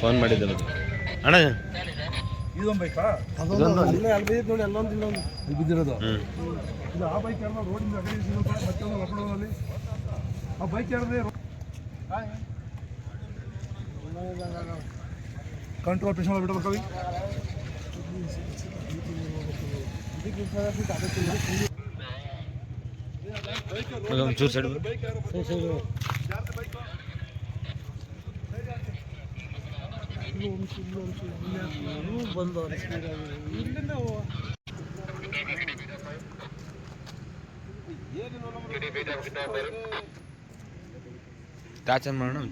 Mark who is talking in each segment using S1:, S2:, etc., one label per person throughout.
S1: Phone ಮಾಡಿದ್ದೆ ಅಣ್ಣ.
S2: ಇದೊಂದು ಬೈಕಾ?
S1: ಇದೊಂದು
S2: ಅಲ್ಲೇ ಅಲ್ಲಿ ಬಿದ್ದಿದ್ದು ನೋಡಿ, ಅಲ್ಲೊಂದು ಇಲ್ಲೊಂದು ಇಲ್ಲಿ ಬಿದ್ದಿರೋದು. ಇದು ಆ ಬೈಕ್ ಎಲ್ಲ ರೋಡಿಂದ ಅಗಡಿ ಮತ್ತೊಂದು ಒಬ್ಬಳಲ್ಲಿ ಆ ಬೈಕ್ ಯಾರದೇ ಕಂಟ್ರೋಲ್ ಪೇಷನ್ ಬಿಡಬೇಕು ಕವಿ.
S1: ಚೂರು ಸೈಡ್ ಟಾಚ್ ಆನ್ ಮಾಡೋಣ.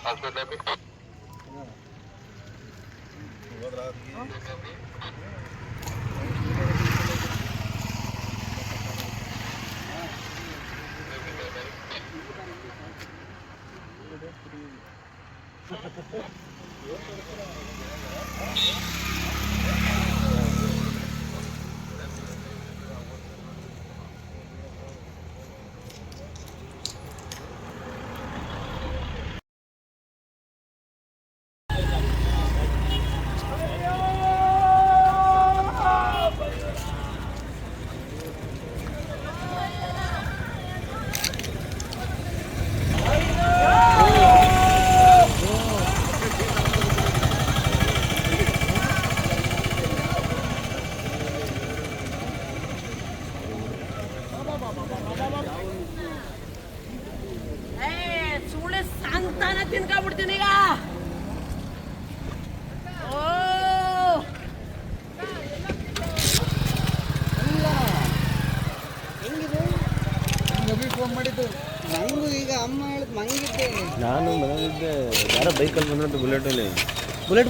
S3: ಸುಳ್ಳು ಸಂತಾನ ತಿನ್ಕೊಂಡ್ಬಿಡ್ತೀನಿ ಈಗ.
S4: ಫೋನ್ ಮಾಡಿದ್ದು ನಂಗೂ ಈಗ ಅಮ್ಮ ಹೇಳಿದ್ ಮಂಗಿದ್ದೆ.
S1: ನಾನು ಮನೇಲಿದ್ದೆ. ಯಾರೋ ಬೈಕಲ್ಲಿ ಬಂದ್ರಂತ ಬುಲೆಟಲ್ಲಿ.
S4: ಬುಲೆಟ್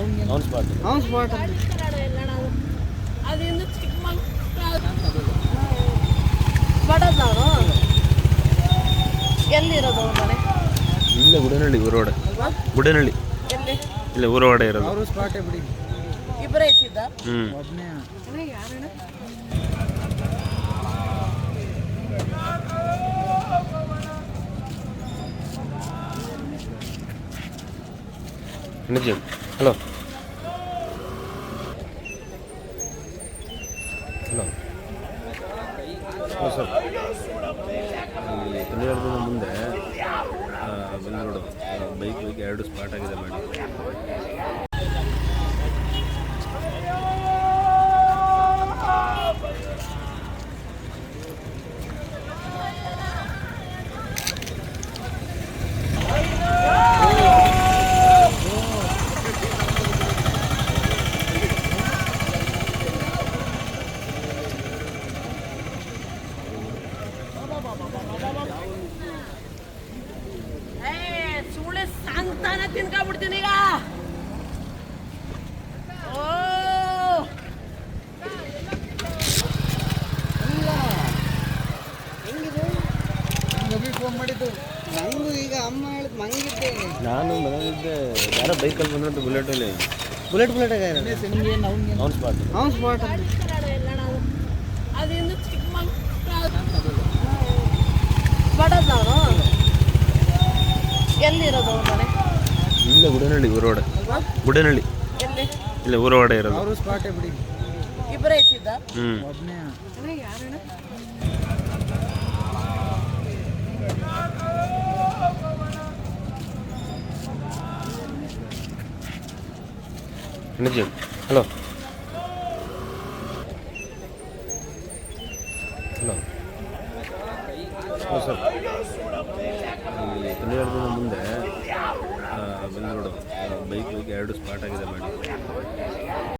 S1: ಅವ್ನು ಸ್ಪಾಟ್.
S4: ಅವ್ನು ಸ್ಪಾಟ್
S3: ಅದಿನ್ನು ಚಿಕ್ಕಮಂಗ್ಳೂರು ಬಡದ್ ನಾನು. ಎಲ್ಲಿರೋದು ಅವ್ರ ಮನೆ?
S1: ಇಲ್ಲೇ ಗುಡನಹಳ್ಳಿ ಊರೊಡೆ. ಗುಡನಹಳ್ಳಿ
S3: ಎಲ್ಲಿ?
S1: ಇಲ್ಲೇ ಊರೊಡೆ ಇರೋದು.
S4: ಅವರು ಸ್ಪಾಟೇ ಬಿಡಿ.
S3: ಇಬ್ಬರೇ ಇದ್ದಿದ್ದ?
S4: ಒಬ್ಬನೇ
S3: ಯಾರಣ್ಣ?
S1: ನಿಜ. ಹಲೋ ಹಲೋ ಹಲೋ ಸರ್, ಇಲ್ಲಿ ತುಳಿಯೋರ್ದಿನ ಮುಂದೆ ಬಂದು ಬೈಕ್ ಎರಡು ಸ್ಪಾಟ್ ಆಗಿದೆ ಮಾಡಿ.
S3: ಸುಳ್ಳು ಸಂತಾನ ತಿನ್ಕೊಂಡ್ಬಿಡ್ತೀನಿ ಈಗ.
S4: ಫೋನ್ ಮಾಡಿದ್ದು ನಂಗೂ ಈಗ ಅಮ್ಮ ಹೇಳಿದ್ ಮಂಗಿದ್ದೆ.
S1: ನಾನು ಮನೇಲಿದ್ದೆ. ಯಾರೋ ಬೈಕಲ್ಲಿ ಬಂದ್ರಂತ ಬುಲೆಟಲ್ಲಿ.
S4: ಬುಲೆಟ್
S1: ಅವ್ನು ಸ್ಪಾಟ್.
S4: ಅವ್ನು ಸ್ಪಾಟ್
S3: ಅದಿನ್ನು ಚಿಕ್ಕಮಂಗ್ಳೂರು ಬಡದ್ ನಾನು. ಎಲ್ಲಿರೋದು ಅವ್ರ ಮನೆ?
S1: ಇಲ್ಲೇ ಗುಡನಹಳ್ಳಿ ಊರೊಡೆ. ಗುಡನಹಳ್ಳಿ
S3: ಎಲ್ಲಿ?
S1: ಇಲ್ಲೇ ಊರೊಡೆ ಇರೋದು.
S4: ಅವರು ಸ್ಪಾಟೇ ಬಿಡಿ.
S3: ಇಬ್ಬರೇ ಇದ್ದಿದ್ದ?
S4: ಒಬ್ಬನೇ
S3: ಯಾರಣ್ಣ?
S1: ನಿಜ. ಹಲೋ ಹಲೋ ಹಲೋ ಸರ್, ಇಲ್ಲಿ ತುಳಿಯೋರ್ದಿನ ಮುಂದೆ ಬಂದು ಬೈಕ್ ಎರಡು ಸ್ಪಾಟ್ ಆಗಿದೆ ಮಾಡಿ.